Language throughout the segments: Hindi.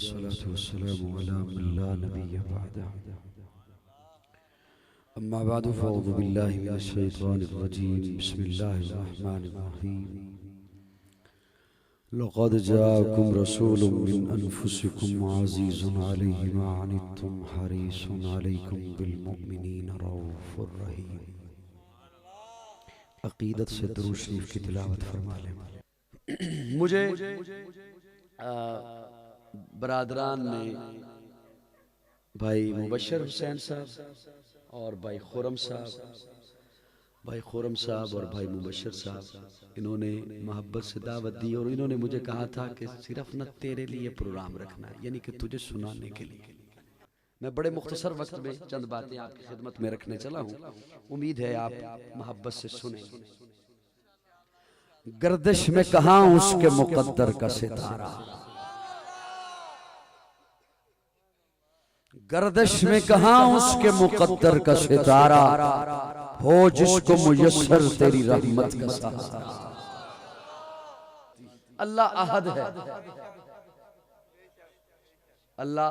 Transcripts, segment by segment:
वस्सलातु वस्सलामु अला मन ला नबिय्य बअदा। अम्मा बअदु फ़अऊज़ु बिल्लाहि मिनश शैतानिर रजीम। बिस्मिल्लाहिर रहमानिर रहीम। लक़द जाअकुम रसूलुम मिन अनफुसिकुम अज़ीज़ुन अलैहि मा अनित्तुम हरीसुन अलैकुम बिल मुमिनीना रऊफ़ुर रहीम। अक़ीदत से दुरूद शरीफ की तिलावत फरमा लें। मुझे बरादरान ने भाई मुबश्शिर हुसैन साहब और भाई खुरम साहब और भाई मुबश्शिर साहब, इन्होंने मोहब्बत से दावत दी और इन्होंने मुझे कहा था कि सिर्फ न तेरे लिए प्रोग्राम रखना है, यानी कि तुझे सुनाने के लिए। मैं बड़े मुख्तसर वक्त में चंद बातें आपकी खिदमत में रखने चला हूँ, उम्मीद है आप मोहब्बत से सुने। गर्दिश में कहाँ उसके मुकद्दर का सितारा, गर्दिश में कहाँ उसके मुकद्दर का सितारा, हो जिसको मुयस्सर तेरी रहमत का सहारा। अल्लाह अहद है, अल्लाह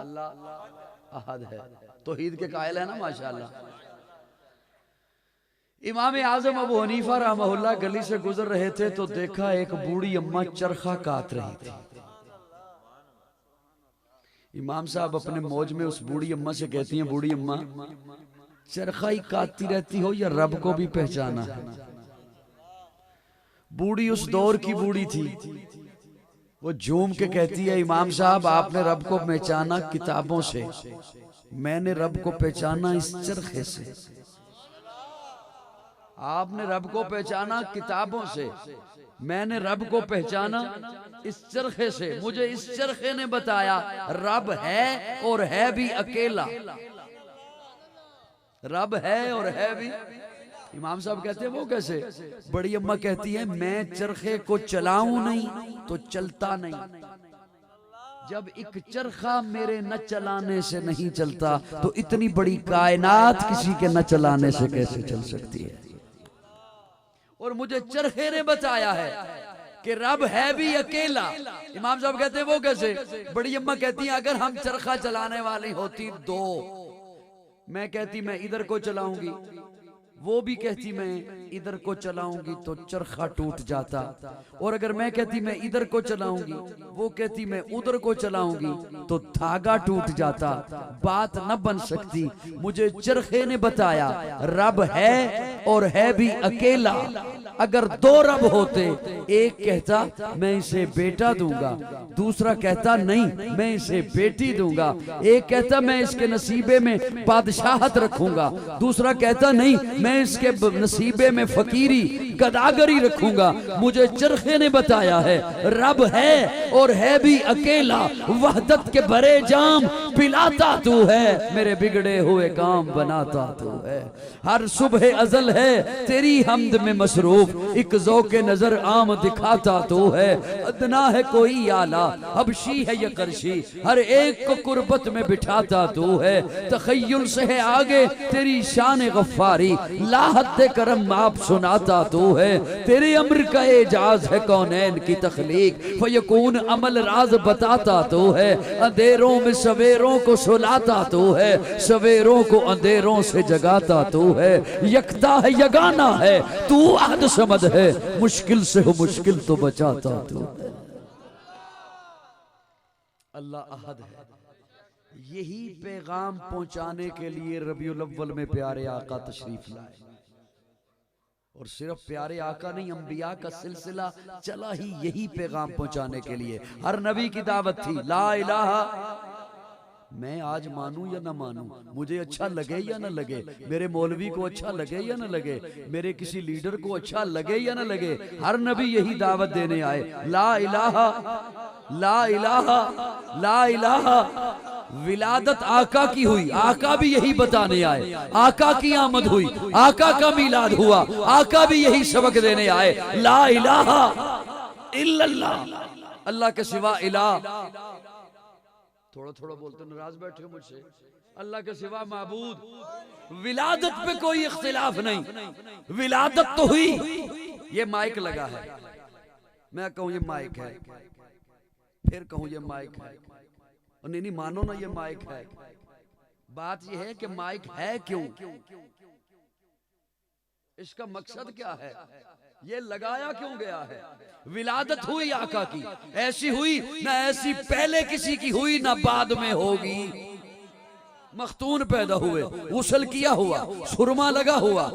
अहद है, तौहीद के कायल है ना माशाअल्लाह। इमाम आज़म अबू हनीफा रहमहुल्लाह गली से गुजर रहे थे तो देखा एक बूढ़ी अम्मा चरखा काट रही थी। इमाम साहब अपने मौज में उस बूढ़ी अम्मा से कहती हैं, बूढ़ी अम्मा चरखा ही काटती रहती हो या रब को भी पहचाना है? बूढ़ी उस दौर की बूढ़ी थी, वो झूम के कहती है, इमाम साहब आपने रब को पहचाना किताबों से, मैंने रब को पहचाना इस चरखे से। आपने रब को पहचाना किताबों से, मैंने रब को पहचाना इस चरखे से। मुझे इस चरखे ने बताया रब है और है भी अकेला, रब है और है भी। इमाम साहब कहते हैं वो कैसे? बड़ी अम्मा कहती है, मैं चरखे को चलाऊं नहीं तो चलता नहीं। जब एक चरखा मेरे न चलाने से नहीं चलता तो इतनी बड़ी कायनात किसी के न चलाने से कैसे चल सकती है? और मुझे चरखे ने बताया है कि रब है भी अकेला। इमाम साहब कहते हैं वो कैसे? बड़ी अम्मा कहती है, अगर हम चरखा चलाने वाली होती दो, मैं कहती मैं इधर को चलाऊंगी, वो भी कहती मैं इधर को चलाऊंगी तो चरखा टूट जाता, और अगर मैं कहती मैं इधर को चलाऊंगी, वो कहती मैं उधर को चलाऊंगी तो धागा टूट जाता, बात न बन सकती। मुझे चरखे ने बताया रब है और है भी अकेला। अगर दो रब होते, एक कहता मैं इसे बेटा दूंगा, दूसरा कहता नहीं मैं इसे बेटी दूंगा। एक कहता मैं इसके नसीबे में बादशाहत रखूंगा, दूसरा कहता नहीं मैं इसके नसीबे में फकीरी गदागरी रखूंगा। मुझे चरखे ने बताया है रब है और है भी अकेला। वहदत के भरे जाम पिलाता तू है, मेरे बिगड़े हुए काम बनाता तू है। हर सुबह अजल है तेरी हमद में मसरूफ, एक ज़ौक़े नजर आम दिखाता तू है। अदना है कोई आला, हबशी है या करशी, हर एक को कुर्बत में बिठाता तू है। तखय्युल से है आगे तेरी शान गफ्फारी, लाहत करम आप सुनाता तू है। तेरे अम्र का एजाज है कौनैन की तख्लीक, फयकून अमल राज बताता तू है। अंधेरों में सवेरों को सुलाता तू है, सवेरों को अंधेरों से जगाता तू है। यकता है यगाना है तू अहद समद है, मुश्किल से हो मुश्किल तो बचाता तू है। अल्लाह अहद है। यही पैगाम पहुंचाने के लिए रबीउल अव्वल में प्यारे आका तशरीफ लाए, और सिर्फ प्यारे आका नहीं, अंबिया का सिलसिला चला ही यही पैगाम पहुंचाने के लिए। हर नबी की दावत थी ला इलाहा। मैं आज मानूं या ना मानूं, मुझे अच्छा लगे या ना लगे, मेरे मौलवी को अच्छा लगे या ना लगे, मेरे किसी लीडर को अच्छा लगे या ना लगे, हर नबी यही दावत देने आए ला इलाहा ला इलाहा ला इलाहा। विलादत आका की हुई, आका भी यही बताने आए, आका की आमद हुई, आका का मिलाद हुआ, आका भी यही सबक देने आए ला इलाहा इल्लल्लाह, अल्लाह के सिवा इलाह। थोड़ा थोड़ा बोलते नाराज बैठे हो मुझसे। अल्लाह के सिवा माबूद, विलादत पे कोई इख्तिलाफ नहीं, विलादत तो हुई। ये माइक लगा है, मैं कहूं ये माइक है, फिर कहूं ये माइक है, और नहीं मानो ना ये माइक है। बात ये है कि माइक है क्यों, इसका मकसद क्या है, ये लगाया क्यों गया है। विलादत हुई आका की, ऐसी हुई ना ऐसी पहले किसी की हुई ना बाद में होगी। मखतून पैदा हुए, गुस्ल किया हुआ, सुरमा लगा हुआ,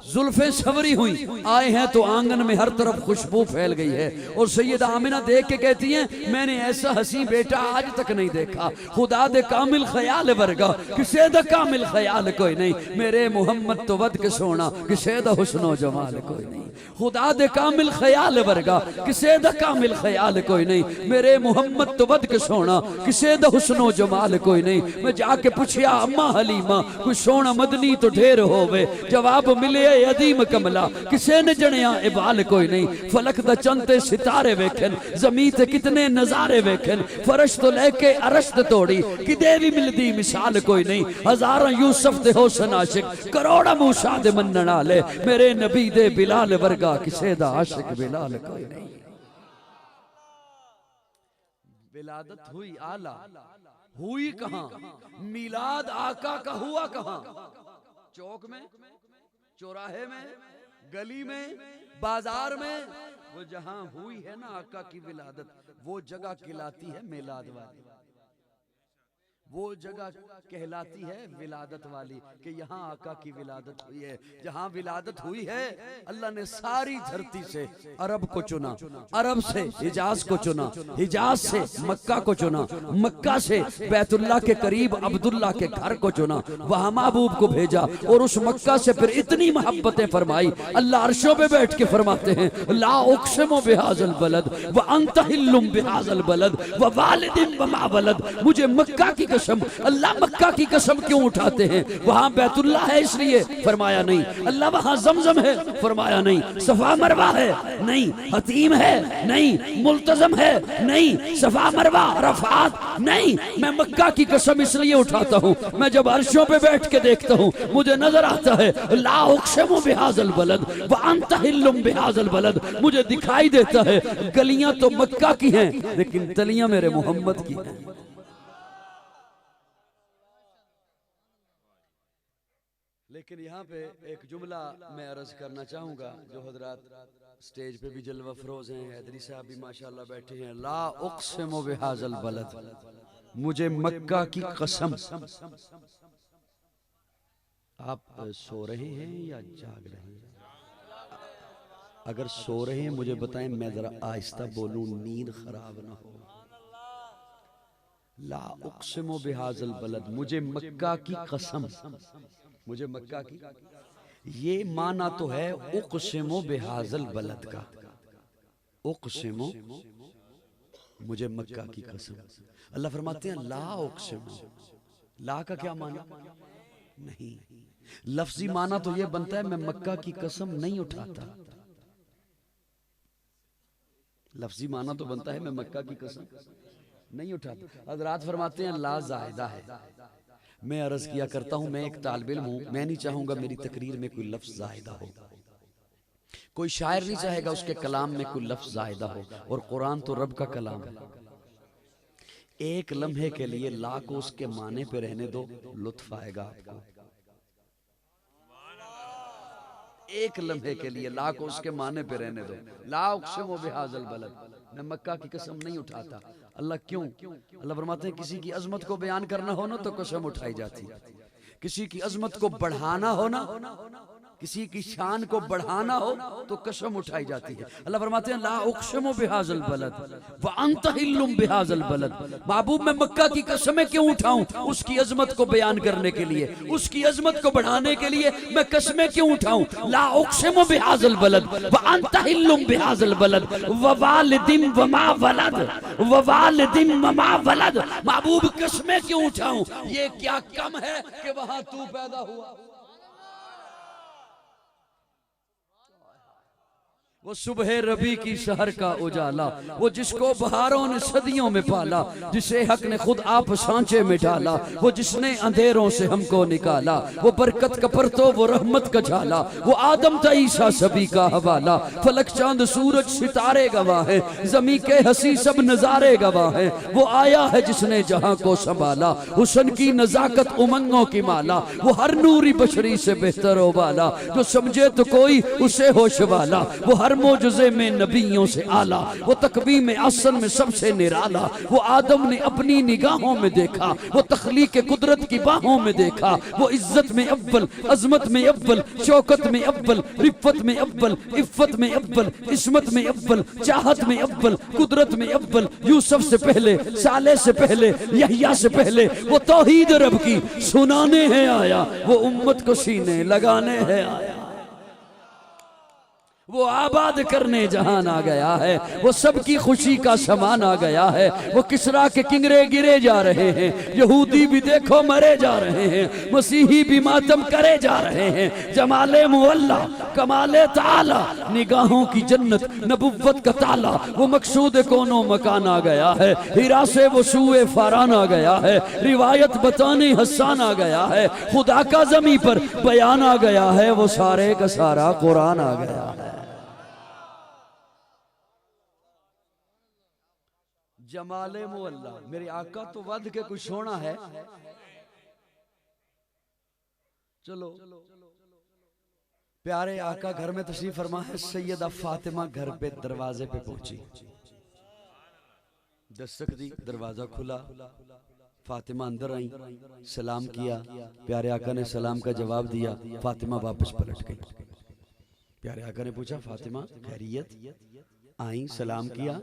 जुल्फे सवरी हुई, आए हैं तो आंगन में हर तरफ खुशबू फैल गई है। और सैयदा आमिना देख के कहती हैं मैंने ऐसा हसी बेटा आज तक नहीं देखा। खुदा दे कामिल ख्याल वर्गा किसे दा कामिल ख्याल कोई नहीं, मेरे मोहम्मद तो वद के सोना किसे दा हुस्नो जमाल कोई नहीं। खुदा दे कामिल ख्याल वर्गा किसे दा कामिल ख्याल कोई नहीं, मेरे मोहम्मद तो वद के सोना किसे दा हुस्नो जमाल कोई नहीं। मैं जाके पूछिया अम्मा हलीमा कोई सोना मदनी तो ढेर होवे, जवाब मिले अदीम कमला किसे ने जणिया इबाल कोई नहीं। फलक दा चंते सितारे वेखन, जमीन ते कितने नजारे वेखन, फरश तो लेके अरश ते तोड़ी किदे भी मिलदी मिसाल कोई नहीं। हजारों यूसुफ दे होसन आशिक, करोड़ा मूसा दे मनण वाले, मेरे नबी दे बिलाल वर्गा किसे दा आशिक बिलाल कोई नहीं। विलादत हुई आला, हुई कहां, मिलाद आका का हुआ कहां, चौक में, चौराहे में, गली में, बाजार में, वो जहां हुई है ना आका की विलादत, वो जगह कहलाती है मिलाद वाली, वो जगह कहलाती है विलादत वाली, कि यहाँ आका की विलादत हुई है। जहाँ विलादत हुई है अल्लाह ने सारी धरती से अरब को चुना, अरब से हिजाज को चुना, हिजाज से मक्का को चुना, मक्का से बैतुल्लाह के करीब अब्दुल्ला के घर को चुना, वहाँ महबूब को भेजा। और उस मक्का से फिर इतनी मोहब्बतें फरमाई, अल्लाह अर्शों पे बैठ के फरमाते हैं ला उक़सिमु बिहाज़ल बलद व अंत हिल्लुम बिहाज़ल बलद व वालिदिन व मा वलद। मुझे मक्का की कसम, अल्लाह मक्का की कसम क्यों उठाते हैं, वहां बैतुल्ला है इसलिए, फरमाया नहीं। अल्लाह वहां जमजम है, फरमाया नहीं। सफा मरवा है, नहीं। हतीम है, नहीं। मुल्तजम है, नहीं। सफा मरवा रफात, नहीं। मैं मक्का की कसम इसलिए उठाता हूँ, मैं जब अर्शों पे बैठ के देखता हूँ मुझे नजर आता है ला उक़सिमु बिहाज़ल बलद व अंत हिल्लुम बिहाज़ल बलद। मुझे दिखाई देता है गलियां तो मक्का की हैं लेकिन तलियां मेरे मोहम्मद की हैं। लेकिन यहाँ पे एक जुमला मैं अर्ज करना चाहूंगा, जो हजरात स्टेज पे भी जलवा फरोज हैं, हैदरी साहब भी माशाल्लाह बैठे हैं। ला उक़सिमु बिहाज़ल बलद, मुझे मक्का की कसम। आप सो रहे हैं या जाग रहे हैं? अगर सो रहे हैं मुझे बताएं, मैं जरा आहिस्ता बोलूं, नींद खराब ना हो। ला उक़सिमु बिहाज़ल बलद, मुझे मक्का की कसम, मुझे मक्का की, ये माना तो है उक़सिमु बिहाज़ल बलद का, उक़सिमु मुझे मक्का की कसम। अल्लाह फरमाते हैं ला उक़सिमु, ला का क्या माना, नहीं। लफ्जी माना तो ये बनता है मैं मक्का की कसम नहीं उठाता, लफ्जी माना तो बनता है मैं मक्का की कसम नहीं उठाता। हज़रात फरमाते हैं ला ज़ायदा है। मैं अर्ज किया करता हूं, मैं एक तालिब इल्म हूं, मैं नहीं चाहूंगा मेरी तकरीर में कोई लफ्ज ज़ायदा हो, कोई शायर नहीं चाहेगा उसके कलाम में कोई लफ्ज ज़ायदा हो, और कुरान तो रब का कलाम है। एक लम्हे के लिए ला को उसके माने पे रहने दो, लुत्फ आएगा आपको। एक लम्हे के लिए ला को उसके माने पे रहने दो। ला उक़सिमु बिहाज़ल बलद, मैं मक्का की कसम नहीं उठाता। अल्लाह क्यों? अल्लाह फरमाते हैं किसी की अजमत को बयान करना हो ना तो कसम उठाई जाती है, किसी की अजमत को बढ़ाना हो ना, किसी की शान को बढ़ाना हो तो कसम उठाई जाती है। अल्लाह फरमाते हैं ला उक़सिमु बिहाज़ल बलद व अंत हिल्लुम बिहाज़ल बलद। महबूब मैं मक्का की कसमें क्यों उठाऊं? उसकी अजमत को बयान करने के लिए, उसकी अजमत को बढ़ाने के लिए मैं कसमें क्यों उठाऊं? ला उक़सिमु बिहाज़ल बलद व अंत हिल्लुम बिहाज़ल बलद व वालिदिन व मा वलद, व वालिदिन व मा वलद। महबूब कसमें क्यों उठाऊं? ये क्या कम है कि वहां तू पैदा हुआ? वो सुबह रबी की शहर का उजाला, वो जिसको बहारों ने सदियों में पाला, जिसे हक ने खुद आप सांचे में डाला, वो जिसने अंधेरों से हमको निकाला, वो बरकत का परतो, वो रहमत का झाला, वो आदम था ईसा सभी का हवाला। फलक चांद सूरज सितारे गवाह है, जमी के हंसी सब नजारे गवाह है। वो आया है जिसने जहां को संभाला, हुस्न की नजाकत उमंगों की माला। वो हर नूरी बशरी से बेहतर हो वाला, जो समझे तो कोई उसे होश वाला। वो हर मोजज़े में नबियों से आला, वो तकवीम में आसन में सबसे निराला। वो आदम ने अपनी निगाहों में देखा, वो तख्लीक कुदरत की बाहों में देखा। वो इज्जत में अव्वल, अजमत में अव्वल, शौकत में अव्वल, रिफ़त में अव्वल, इफ़्फ़त में अव्वल, इस्मत में अव्वल, चाहत में अव्वल, कुदरत में अव्वल। यूसुफ से पहले, साले से पहले, यहिया से पहले, वो तौहीद रब की सुनाने है आया, वो उम्मत को सीने लगाने है आया। वो आबाद करने जहान आ गया है, वो सबकी खुशी का सामान आ गया है। वो किसरा के किंगरे गिरे जा रहे हैं, यहूदी भी देखो मरे जा रहे हैं, मसीही भी मातम करे जा रहे हैं। जमाले मुअल्ला, कमाले ताला, निगाहों की जन्नत, नबुव्वत का ताला, वो मकसूद कोनो मकान आ गया है। हिरा से वो सूए फारान आ गया है, रिवायत बताने हसान आ गया है। खुदा का जमी पर बयान आ गया है, वो सारे का सारा कुरान आ गया है। जमाले मुअल्ला, मेरे आका तो वध के कुछ सोना है। चलो प्यारे आका घर में तशरीफ फरमा है। सैयदा फातिमा घर पे दरवाजे पे पहुंची, दस्तक दी, दरवाजा खुला, फातिमा अंदर आई, सलाम किया। प्यारे आका ने सलाम का जवाब दिया, फातिमा वापस पलट गई। प्यारे आका ने पूछा, फातिमा खैरियत? आई, सलाम किया,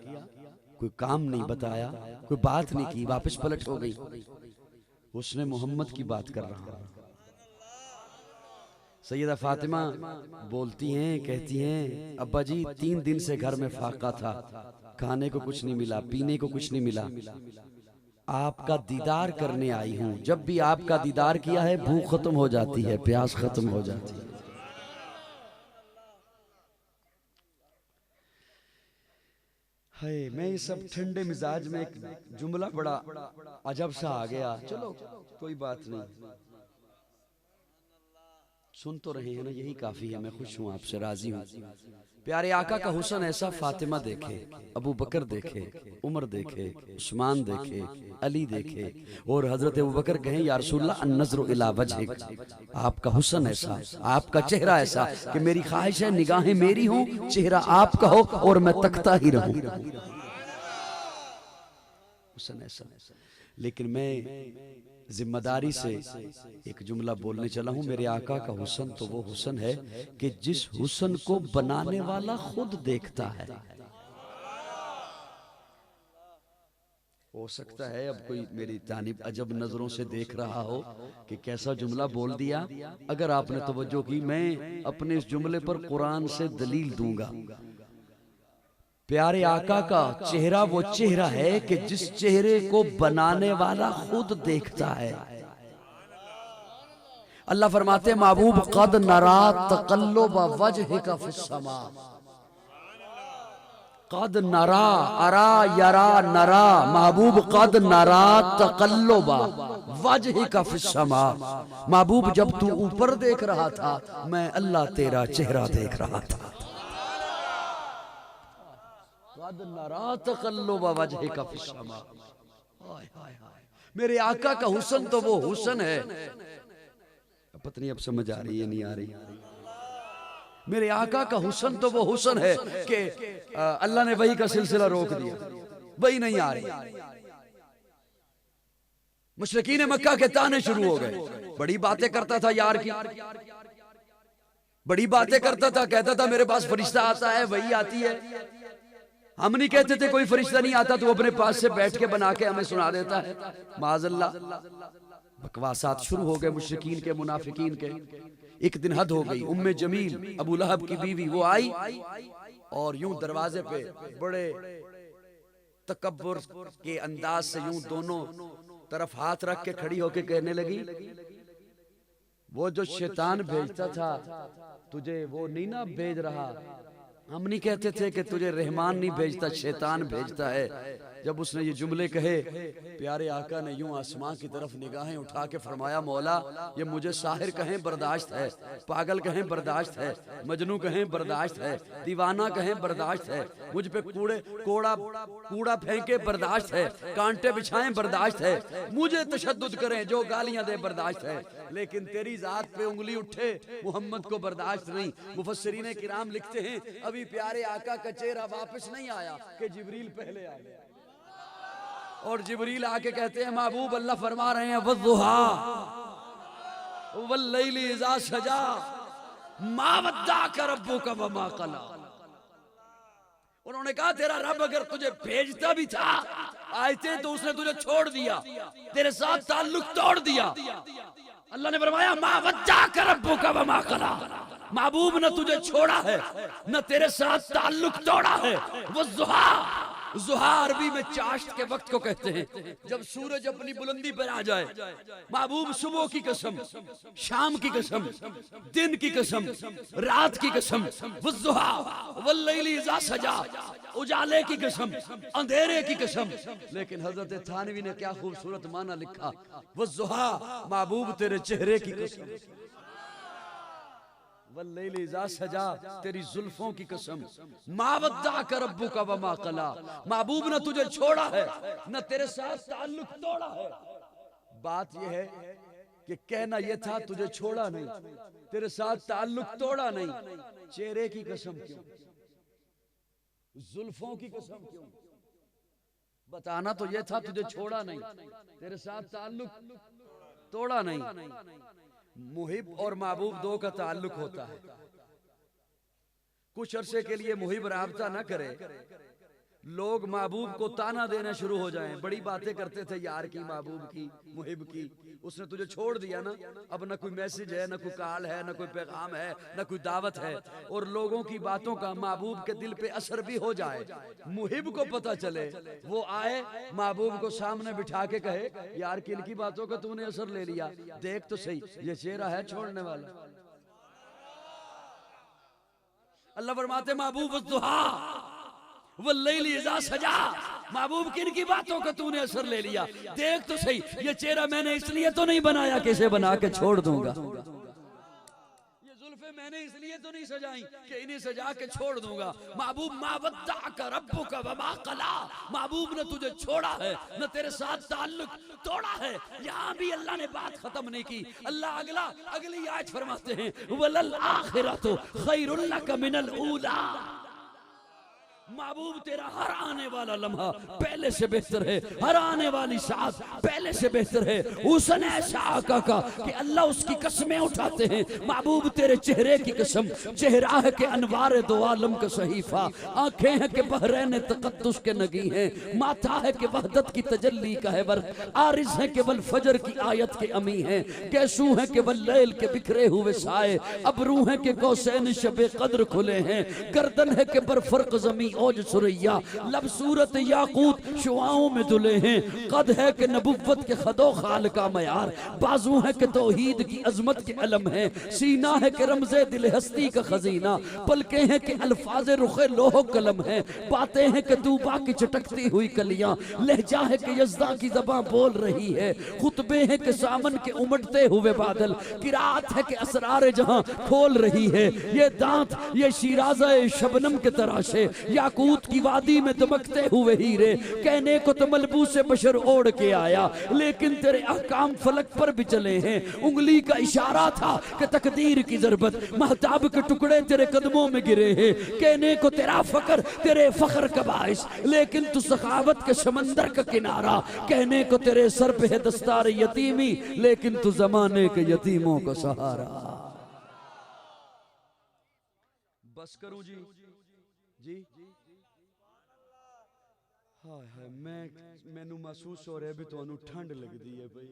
कोई काम नहीं बताया, कोई बात नहीं की, वापस पलट हो गई। उसने मोहम्मद की बात कर रहा हूं। सैयदा फातिमा बोलती हैं, कहती हैं, अब्बा जी 3 दिन से घर में फाका था, खाने को कुछ नहीं मिला, पीने को कुछ नहीं मिला। आपका दीदार करने आई हूं। जब भी आपका दीदार किया है, भूख खत्म हो जाती है, प्यास खत्म हो जाती है। है मैं ये सब ठंडे मिजाज में एक जुमला बड़ा अजब सा आ गया। चलो कोई बात नहीं, सुन तो रहे हैं ना, यही काफी है। मैं खुश हूं, आपसे राजी हूं। प्यारे आका का हुस्न ऐसा फातिमा देखे, अबू बकर देखे, उमर देखे, उस्मान देखे, अली देखे, और हजरत अबू बकर कहें, या रसूलल्लाह अन्नज़्रु इला वजहिक, आपका हुस्न ऐसा, आपका चेहरा ऐसा कि मेरी ख्वाहिश है निगाहें मेरी हों, चेहरा आपका हो और मैं तकता ही रहूं। हुस्न ऐसा। लेकिन मैं जिम्मेदारी से एक जुमला बोलने चला हूं। मेरे आका का हुस्न तो वो हुस्न है कि जिस हुस्न को बनाने वाला खुद देखता है। हो सकता है अब कोई मेरी जानिब अजब नजरों से देख रहा हो कि कैसा जुमला बोल दिया। अगर आपने तवज्जो की, मैं अपने इस जुमले पर कुरान से दलील दूंगा। प्यारे आका का चेहरा वो चेहरा है कि जिस चेहरे को बनाने वाला खुद देखता है। अल्लाह फरमाते, महबूब कद नरा तक़ल्लुब वजहिका फिस्समा, कद नरा, अरा यरा नरा, महबूब कद नरा तक़ल्लुब वजहिका फिस्समा। महबूब जब तू ऊपर देख रहा था, मैं अल्लाह तेरा चेहरा देख रहा था। मेरे आका का हुस्न तो वो हुस्न है, पत्नी अब समझ आ रही है नहीं आ रही। मेरे आका का हुस्न तो वो हुस्न है कि अल्लाह ने वही का सिलसिला रोक दिया, वही नहीं आ रही। मुशरिकीन मक्का के ताने शुरू हो गए। बड़ी बातें करता था यार की, बड़ी बातें करता था, कहता था मेरे पास फरिश्ता आता है, वही आती है। हम नहीं कहते थे कोई फरिश्ता नहीं आता, तो अपने पास से बैठ के बना के हमें सुना देता है। माज़अल्लाह, बकवासात शुरू हो गए मुशरिकीन के, मुनाफिकीन के। एक दिन हद हो गई। उम्मे जमील अबू लहब की बीवी वो आई और यूं दरवाजे पे बड़े तकब्बुर के अंदाज से यूं दोनों तरफ हाथ रख के खड़ी होके कहने लगी, वो जो शैतान भेजता था तुझे, वो नहीं ना भेज रहा, हम नहीं कहते थे कि तुझे रहमान नहीं भेजता, शैतान भेजता है। जब उसने ये जुमले कहे, प्यारे आका ने यूं आसमां की तरफ निगाहें उठा के फरमाया, मौला ये मुझे साहिर कहें बर्दाश्त है, पागल कहें बर्दाश्त है, मजनू कहें बर्दाश्त है, दीवाना कहें बर्दाश्त है, मुझ पे कूड़ा फेंके बर्दाश्त है, कांटे बिछाएं बर्दाश्त है, मुझे तशद्दुद करें जो गालियां दे बर्दाश्त है, लेकिन तेरी जात पे उंगली उठे मोहम्मद को बर्दाश्त नहीं। मुफस्सिरीन किराम लिखते हैं, अभी प्यारे आका का चेहरा वापस नहीं आया कि जिब्रील पहले आ गया, और जिब्रील आके कहते हैं, महबूब अल्लाह फरमा रहे हैं, वद्दुहा वल्लैली इज़ा सजा मा वद्दाका रब्बुका वमा क़ला। उन्होंने कहा, तेरा रब अगर तुझे भेजता भी था आयते तो उसने तुझे छोड़ दिया, तेरे साथ ताल्लुक तोड़ दिया। अल्लाह ने फरमाया, मा वद्दाका रब्बुका वमा क़ला, महबूब न तुझे छोड़ा है न तेरे साथ ताल्लुक तोड़ा है। वज़्ज़ुहा, ज़ुहा अरबी में चाश्त के वक्त को कहते हैं, जब सूरज अपनी बुलंदी पर आ जाए। महबूब सुबह की कसम, शाम की कसम, दिन की कसम, रात की कसम, वज़्ज़ुहा वल्लैली इज़ा सजा, उजाले की कसम, अंधेरे की कसम। लेकिन हजरत थानवी ने क्या खूबसूरत माना लिखा, वज़्ज़ुहा महबूब तेरे चेहरे की कसम, वल्लैली इज़ा सजा तेरी जुल्फों की कसम, मा वद्दाका रब्बुका वमा क़ला, महबूब न तुझे छोड़ा है न तेरे साथ ताल्लुक तोड़ा है। बात यह है कि कहना यह था, तुझे छोड़ा नहीं, तेरे साथ ताल्लुक तोड़ा नहीं। चेहरे की कसम क्यों, जुल्फों की कसम क्यों? बताना तो यह था, तुझे छोड़ा नहीं, तेरे साथ ताल्लुक तोड़ा नहीं। मुहिब और महबूब दो का ताल्लुक होता है। कुछ अरसे के लिए मुहिब राबता न करे, लोग महबूब को ताना देना शुरू हो जाएं। बड़ी बातें करते थे यार की, महबूब की, मुहिब की, उसने तुझे छोड़ दिया ना, अब न कोई मैसेज है, न कोई कॉल है, न कोई पैगाम है, न कोई दावत है। और लोगों की बातों का महबूब के दिल पे असर भी हो जाए, मुहिब को पता चले, वो आए महबूब को सामने बिठा के कहे, यार किन की बातों का तूने असर ले लिया, देख तो सही ये चेहरा है छोड़ने वाला। अल्लाह फरमाते, महबूब वद्दुहा वल्लैली इज़ा सजा, महबूब किन की बातों का तूने असर ले लिया, देख तो सही ये चेहरा मैंने इसलिए तो नहीं बनाया कि इसे बना के छोड़ दूंगा, ये जुल्फे मैंने इसलिए तो नहीं सजाई कि इन्हें सजा के छोड़ दूंगा। महबूब मा वद्दाका रब्बुका वमा क़ला, महबूब ने तुझे छोड़ा है न तेरे साथ ताल्लुक तोड़ा है। यहाँ भी अल्लाह ने बात खत्म नहीं की। अल्लाह अगली आयत फरमाते हैं, वलल आखिरतु खैरुल लक मिनल ऊला, महबूब तेरा हर आने वाला लम्हा पहले से बेहतर है, हर आने वाली साथ पहले से बेहतर है। उसने ऐसा आका का कि अल्लाह उसकी कसमें उठाते हैं, महबूब तेरे चेहरे की कसम, चेहरा है कि अनवार दो आलम का सहीफा, आंखें हैं कि बहरैन तक़द्दुस के नगी हैं, माथा है कि वहदत की तजल्ली का है वर्क, आरिज़ है कि वल फजर की आयत के अमी हैं, कैसू है कि वल लैल के बिखरे हुए साए, अबरू है कि कौसैन शबे कद्र खुले हैं, गर्दन है कि बरफर्क ज़मी औज सुरैया, लब सूरत याकूत शुआओं में धुले हैं, कद है कि नबुव्वत के खदो खाल का मयार, बाजू है कि तौहीद की अजमत के अलम है, सीना है कि रमज़े दिल हस्ती का खजीना, पलके हैं कि अल्फाज रुखे लोह कलम है, बातें हैं कि तूबा की चटकती हुई कलियां, लहजा है कि यज़दा की ज़बां बोल रही है, खुतबे हैं कि सामन के उमड़ते हुए बादल, किरात है कि असरार जहां खोल रही है, ये दांत ये शीराज़ा शबनम के तराशे, याकूत की वादी में दमकते हुए हीरे, कहने को तो मलबूस से बशर ओढ़ के आया, लेकिन तेरे अहकाम फलक पर भी चले हैं। उंगली का इशारा था कि तकदीर की ज़रबत, महताब के टुकड़े तेरे कदमों में गिरे हैं, कहने को तेरा फकर तेरे फखर का बाइस, लेकिन तू सखावत के समंदर का किनारा, कहने को तेरे सर पे है दस्तार यतीमी, लेकिन तू जमाने के यतीमों का सहारा। बस करूं जी जी, हाय हाय, मैनू महसूस हो रहा भी तुहानू ठंड लगती है भाई।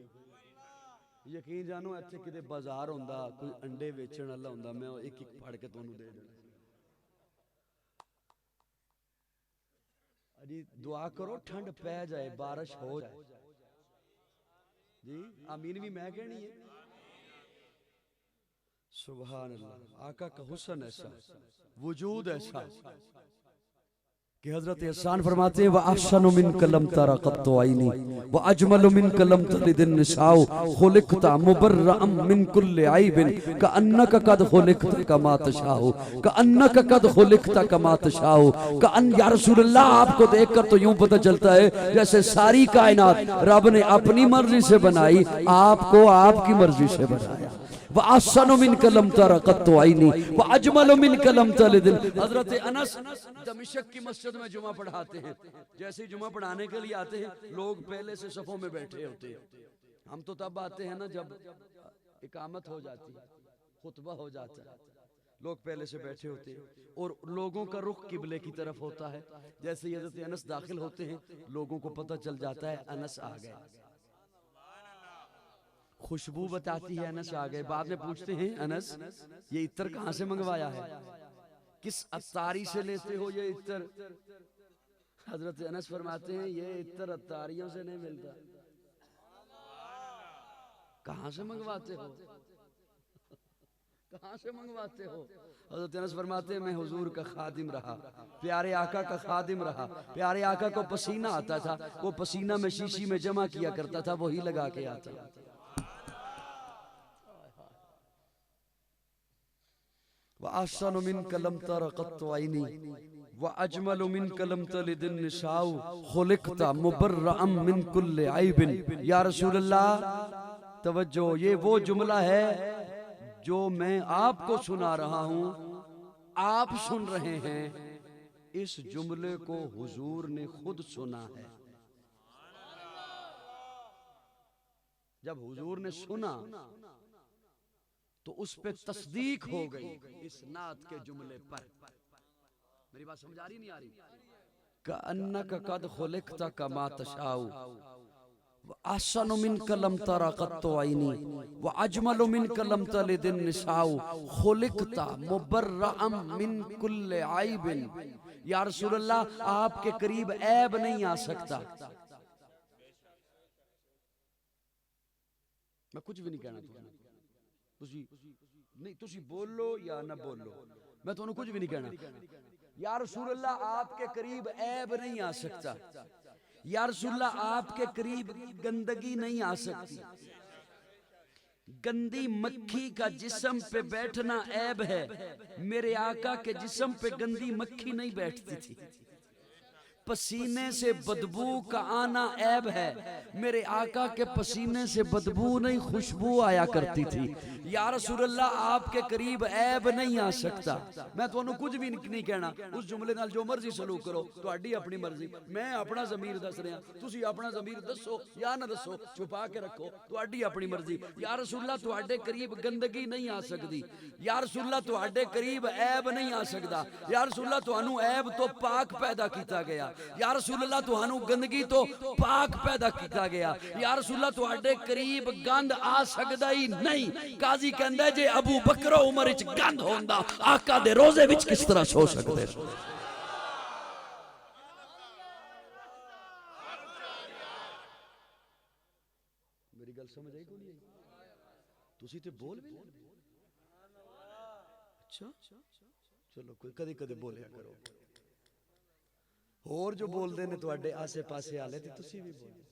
यकीन जानो इत्थे किते बाजार होंदा, कोई अंडे वेचण वाला होंदा, मैं एक एक फड़ के तुहानू दे देना। अजी दुआ करो ठंड पै जाए, बारिश हो जाए जी, आमीन भी मैं कहनी है। सुभान अल्लाह। आका का हुस्न ऐसा, वजूद ऐसा कि हजरत एहसान फरमाते हैं व अहसनु मिन कलम तरा कत्तु आईनी व अजमलु मिन कलम तलिदिन निसाउ खुलिकता मुबर्रअम मिन कुल्लि आइबिन कअन्नका कद खुलिकता कमा तशाउ कअन्नका कद खुलिकता कमा तशाउ कअन या रसूल अल्लाह आपको देखकर तो यूं पता चलता है जैसे सारी कायनात रब ने अपनी मर्जी से बनाई, आपको आपकी मर्जी से बनाया। व अहसनु मिन कलम तरा कत्तु आईनी व अजमलु मिन कलम तलिदिन। हजरत अनस दमिश्क की मस्जिद में जुमा पढ़ाते हैं। जैसे ही जुमा पढ़ाने के लिए आते हैं लोग पहले से सफों में बैठे होते हैं। हम तो तब आते हैं ना जब इकामत हो जाती है, खुतबा हो जाता है, लोग पहले से बैठे होते हैं और लोगों का रुख किबले की तरफ होता है। जैसे हजरत अनस दाखिल होते हैं लोगों को पता चल जाता है अनस आ गए। खुशबू बताती है अनस आ गए। बाद में पूछते हैं अनस ये इत्र कहां से मंगवाया है, किस अत्तारी से लेते हो ये इत्र? हजरत अनस फरमाते हैं ये इत्र अत्तारियों से नहीं मिलता। कहां से मंगवाते हो, कहां से मंगवाते हो? हजरत अनस फरमाते हैं मैं हुजूर का खादिम रहा, प्यारे आका का खादिम रहा। प्यारे आका को पसीना आता था, वो पसीना में शीशी में जमा किया करता था, वही लगा के आता। व अहसनु मिन कलम तरा कत्तु आईनी व अजमलु मिन कलम तलिदिन निसाउ खुलिकता मुबर्रअम मिन कुल्लि आइबिन। या रसूल अल्लाह तवज्जो, ये वो जुमला है जो मैं आपको सुना रहा हूं, आप सुन रहे हैं। इस जुमले को हुजूर ने खुद सुना है। जब हुजूर ने सुना तो उस पे तस्दीक हो गई इस नात के जुमले पर। मेरी बात समझ आ रही नहीं आ रही? कअन्नका कद खुलिकता कमा तशाउ व अहसनु मिन कलम तरा कत्तु आईनी व अजमलु मिन कलम तलिदिन निसाउ खुलिकता मुबर्रअम मिन कुल्लि आइबिन। या रसूल अल्लाह आपके करीब ऐब नहीं आ सकता। मैं कुछ भी नहीं कहना तुसी नहीं, तुसी बोलो या ना बोलो, मैं तुहानू कुछ भी नहीं कहना। या रसूल अल्लाह आपके करीब ऐब नहीं आ सकता। या रसूल अल्लाह आपके करीब गंदगी नहीं आ सकती। गंदी मक्खी का जिस्म पे बैठना ऐब है, मेरे आका के जिस्म पे गंदी मक्खी नहीं बैठती थी। पसीने से बदबू का आना ऐब है, मेरे आका के पसीने से बदबू नहीं खुशबू आया करती थी। या रसूल अल्लाह आपके करीब ऐब नहीं आ सकता। मैं तुहानू कुछ भी नहीं कहना, उस जुमले नाल जो मर्जी सलूक करो, तुहाडी अपनी मर्जी। मैं अपना ज़मीर दस रहा, तुसी अपना ज़मीर दसो या ना दसो, छुपा के रखो, तुहाडी अपनी मर्जी। या रसूल अल्लाह तुहाडे करीब गंदगी नहीं आ सकती। या रसूल अल्लाह तुहाडे करीब ऐब नहीं आ सकता। या रसूल अल्लाह तुहानू ऐब तो पाक पैदा किया गया। या रसूल अल्लाह तुहानू गंदगी तो पाक पैदा किया गया। या रसूल अल्लाह तुहाडे करीब गंद आ सकदा ही नहीं। काजी कहंदा जे अबू बकर उमर विच गंद होंदा, आका दे रोजे विच किस तरह सो सकदे? मेरी गल समझ आई कोनी आई? तुसी ते बोल भी नहीं। अच्छा चलो कोई कदे कदे बोलिया करो। और जो बोलते ने तुहाडे आसे पासे आले ते तुसी भी बोलो।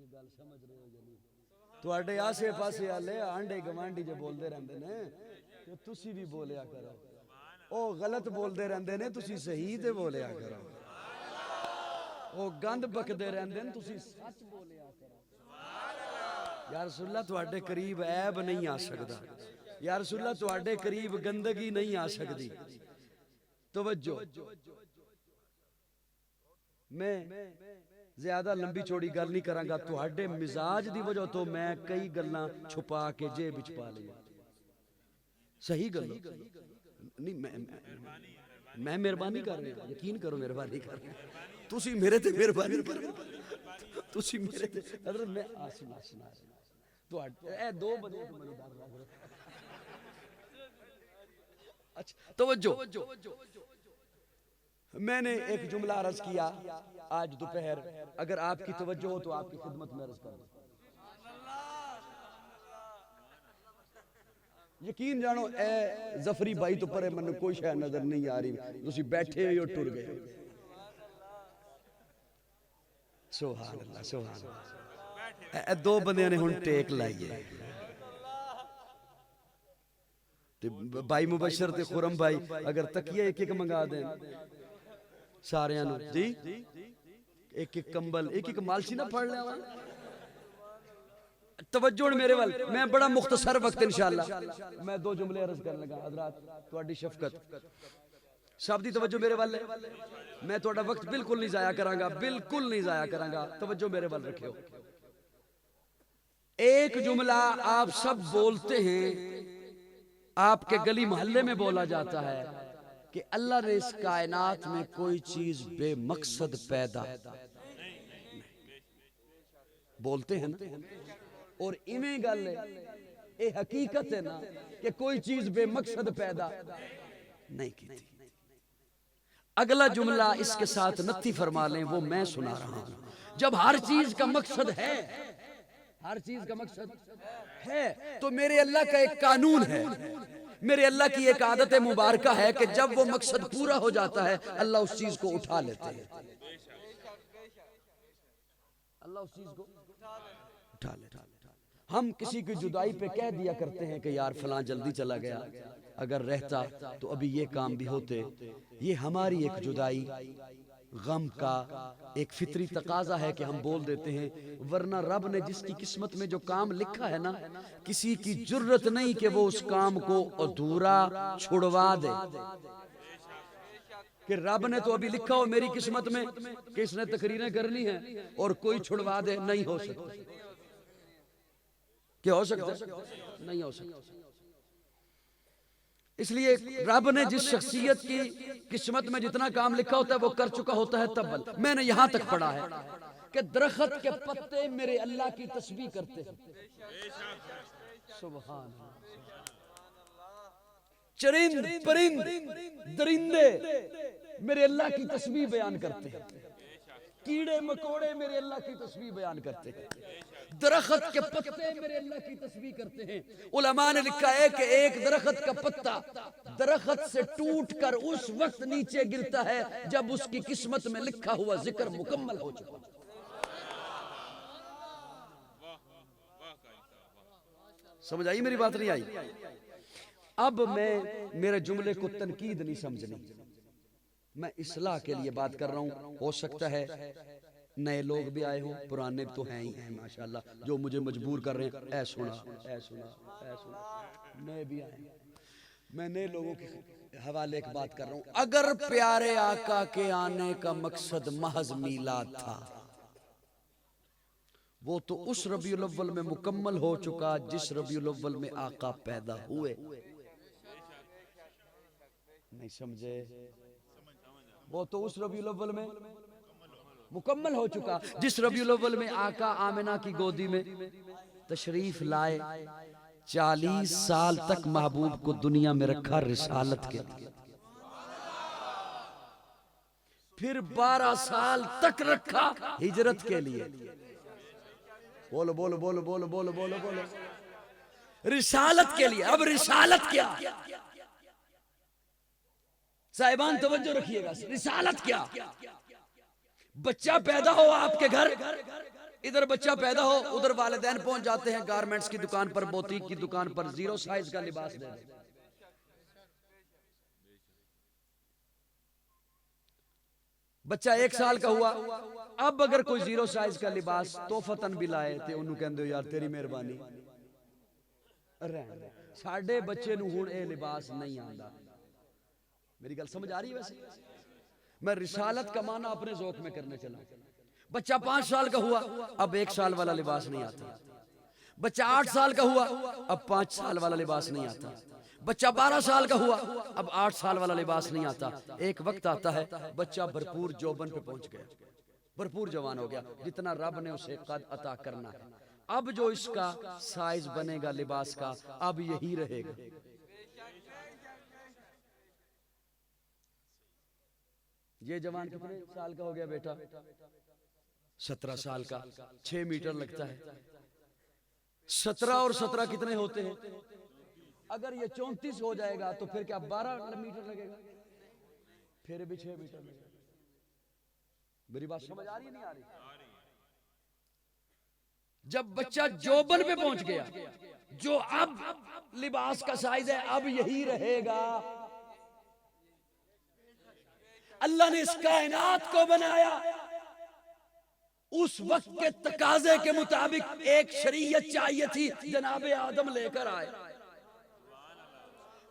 गल समझ रहे हो जनी? तुहाडे आसे पासे आले आंडे गवांडी जो बोलते रहंदे ने ते तुसी भी बोलिया करो। ओ गलत बोलते रहंदे ने, तुसी सही ते बोलिया करो। ओ गंद बकदे रहंदे ने, तुसी सच बोलिया करो। या रसूल अल्लाह तुहाडे करीब ऐब नहीं आ सकदा। या रसूल अल्लाह तुहाडे करीब गंदगी नहीं आ सकती। तवज्जो, मैं ज्यादा लंबी चौड़ी गल नहीं करांगा। तुहाडे मिजाज दी वजह तो मैं कई गल्लां छुपा के जेब विच पा लईआं। सही गल नहीं, मैं मेहरबानी कर रहा, यकीन करो मेहरबानी कर रहा। तुसी मेरे ते मेहरबानी करो, तुसी मेरे ते हजरत मैं आसना सुना तुहाडे ए दो बंदे मैनूं डर लग रहा। अच्छा तवज्जो, मैंने एक जुमला अर्ज किया आज दोपहर, अगर आपकी तवज्जो हो तो आपकी खिदमत में अर्ज कर दूं। यकीन जानो ए जफरी भाई तो परे मन कोई शय नजर नहीं आ रही, तुसी बैठे हो टुर गए। सुभान अल्लाह सुभान अल्लाह। ए दो बंदे ने हुन टेक लाई है ते भाई मुबशर ते खुरम भाई अगर तकिया एक एक मंगा दें सारियां नु जी, एक एक कंबल एक एक मालशी ना फड़ लिया। तवज्जो मेरे वाल, मैं बड़ा मुख्तसर वक्त इंशाअल्लाह मैं दो जुमले अर्ज करने लगा। हजरात तुहाडी शफकत सब दी तवज्जो मेरे वाल है, मैं तुहाडा वक्त बिल्कुल नहीं जाया करांगा, बिल्कुल नहीं जाया करांगा। तवज्जो मेरे वाल रखियो। एक जुमला आप सब बोलते हैं, आपके गली मोहल्ले में बोला जाता है कि अल्लाह ने इस कायनात में कोई चीज बेमकसद पैदा बोलते हैं ना, और इवें गल ये हकीकत है ना कि कोई चीज बेमकसद पैदा नहीं की थी। अगला जुमला इसके साथ नत्ती फरमा लें, वो मैं सुना रहा हूं। जब हर चीज का मकसद है, हर चीज का मकसद है, तो मेरे अल्लाह का एक कानून है, मेरे अल्लाह की एक आदत मुबारका है कि जब वो मकसद पूरा हो जाता है अल्लाह उस चीज को उठा लेते हैं। अल्लाह उस चीज को उठा लेता। हम किसी की जुदाई पे कह दिया करते हैं कि यार फलां जल्दी चला गया, अगर रहता तो अभी ये काम भी होते। ये हमारी एक जुदाई गम का एक फितरी तकाजा है कि हम बोल देते हैं, वरना रब ने जिसकी किस्मत में जो काम लिखा है ना, किसी की जुर्रत नहीं कि वो उस काम को अधूरा छुड़वा दे। कि रब ने तो अभी लिखा हो मेरी किस्मत में कि इसने तकरीरें करनी है और कोई छुड़वा दे, नहीं हो सकता। क्या हो सकता है? नहीं हो सकता। इसलिए रब ने जिस शख्सियत की किस्मत में जितना काम लिखा होता है वो कर चुका होता है। तब मैंने यहां तक पढ़ा है कि दरख्त के पत्ते मेरे अल्लाह की तस्बीह करते हैं। सुभान अल्लाह। चरिंद परिंद दरिंदे मेरे अल्लाह की तस्बीह बयान करते हैं। कीड़े मकोड़े मेरे अल्लाह की तस्बीह बयान करते हैं। दरख्त के पत्ते मेरे अल्लाह की तस्बीह करते हैं। उलमा ने लिखा है कि एक दरख्त का पत्ता दरख्त से टूटकर उस वक्त नीचे गिरता है जब उसकी किस्मत में लिखा हुआ जिक्र मुकम्मल हो चुका। समझ आई मेरी बात? नहीं आई? अब मैं मेरे जुमले को तनकीद नहीं समझनी, मैं इस्लाह के लिए बात कर रहा हूं। हो सकता है नए लोग भी आए हों, पुराने तो हैं ही हैं माशाल्लाह, जो मुझे मजबूर कर रहे हैं ऐ सुना ऐ सुना ऐ सुना। नए भी आए, मैं नए लोगों के हवाले एक बात कर रहा हूं। अगर प्यारे आका के आने का मकसद महज मीलाद था, वो तो उस रबीउल अव्वल में मुकम्मल हो चुका जिस रबीउल अव्वल में आका पैदा हुए। नहीं समझे? वो तो उस रबीउल अव्वल में मुकम्मल हो चुका जिस रबीउल अव्वल में आका आमिना की गोदी में तशरीफ लाए। 40 साल तक महबूब को दुनिया में रखा रिसालत के लिए, फिर 12 साल तक रखा हिजरत के लिए। बोलो बोलो बोलो बोलो बोलो बोलो बोलो, रिसालत के लिए। अब रिसालत क्या? साहिबान तवज्जो रखिएगा, रिसालत क्या? बच्चा पैदा हो आपके घर, इधर बच्चा पैदा हो, उधर वालिदैन पहुंच जाते हैं गारमेंट्स की दुकान पर, बोतीक की दुकान पर, 0 साइज का लिबास दे दे। बच्चा 1 साल का हुआ, अब अगर कोई 0 साइज का लिबास तोहफतन भी लाए तो उन्होंने कहते हो यार तेरी मेहरबानी। साडे बच्चे नूं हुण ये लिबास नहीं आंदा। मेरी गल समझ आ रही है? वैसे मैं रिसालत का माना अपने ज़ौक़ में करने चला। बच्चा 5 साल का हुआ, अब 1 साल वाला लिबास नहीं आता। बच्चा 8 साल का हुआ, अब 5 साल वाला लिबास नहीं आता। बच्चा 12 साल का हुआ, अब 8 साल वाला लिबास नहीं आता। एक वक्त आता है बच्चा भरपूर जौबन पे पहुंच गया, भरपूर जवान हो गया, जितना रब ने उसे कद अता करना है। अब जो इसका साइज बनेगा लिबास का, अब यही रहेगा। ये जवान कितने साल का हो गया बेटा? 17 साल का। 6 मीटर लगता है। 17 और 17 कितने होते हैं? अगर ये 34 हो जाएगा तो फिर क्या 12 मीटर लगेगा, फिर भी 6 मीटर लगेगा। मेरी बात समझ आ रही है नहीं आ रही? जब बच्चा जोबन पे पहुंच गया, जो अब लिबास का साइज है अब यही रहेगा। अल्लाह ने इस कायनात को बनाया उस वक्त के तकाजे के मुताबिक। एक शरीयत चाहिए थी, जनाबे आदम लेकर आए।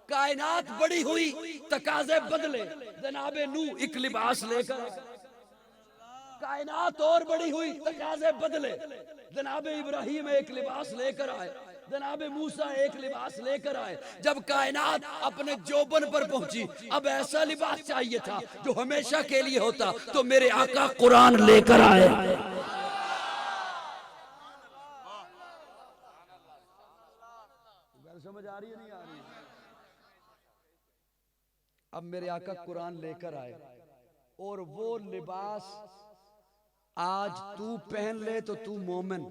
कायनात बड़ी हुई, तकाजे बदले, जनाबे नूह एक लिबास लेकर आए। कायनात और बड़ी हुई, तकाजे बदले, जनाबे इब्राहिम एक लिबास लेकर आए, जनाबे मूसा एक लिबास लेकर आए। जब कायनात अपने जोबन पर पहुंची, अब ऐसा लिबास चाहिए था जो हमेशा के लिए होता, तो मेरे आका कुरान लेकर आए। समझ आ रही है नहीं आ रही? अब मेरे आका कुरान लेकर आए और वो लिबास आज तू पहन ले तो तू मोमिन,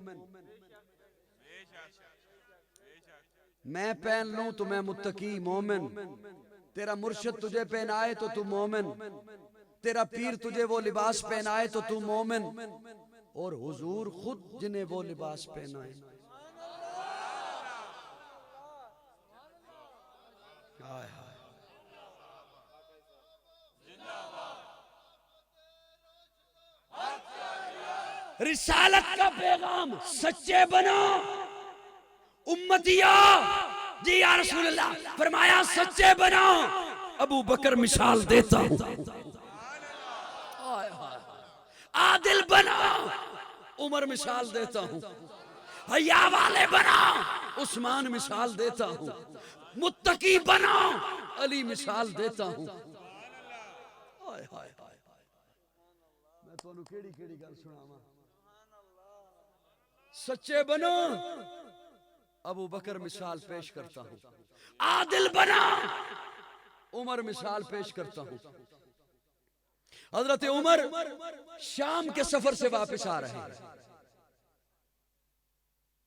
मैं पहन लूं तो मैं मुत्तकी मोमिन, तेरा मुर्शिद तुझे पहनाए तो तू मोमिन, तेरा पीर तुझे वो लिबास पहनाए तो तू मोमिन, और हुजूर खुद जिन्हें वो लिबास पहनाए। हाय हाय, रिसालत का पैगाम सच्चे बनो उम्मतिया। जी या रसूल अल्लाह, फरमाया सच्चे बनो। अबू बकर मिसाल देता हूं, आदिल बनो, उमर मिसाल देता हूं, हया वाले बनो, उस्मान मिसाल देता हूं, मुत्तकी बनो, अली मिसाल देता हूं। हाय हाय हाय, मैं तुहानू केड़ी केड़ी गल सुनावां। सच्चे बनो, अबू बकर मिसाल पेश करता हूं, आदिल बना, उमर मिसाल पेश करता हूं। हजरत उमर शाम के सफर से वापस आ रहे हैं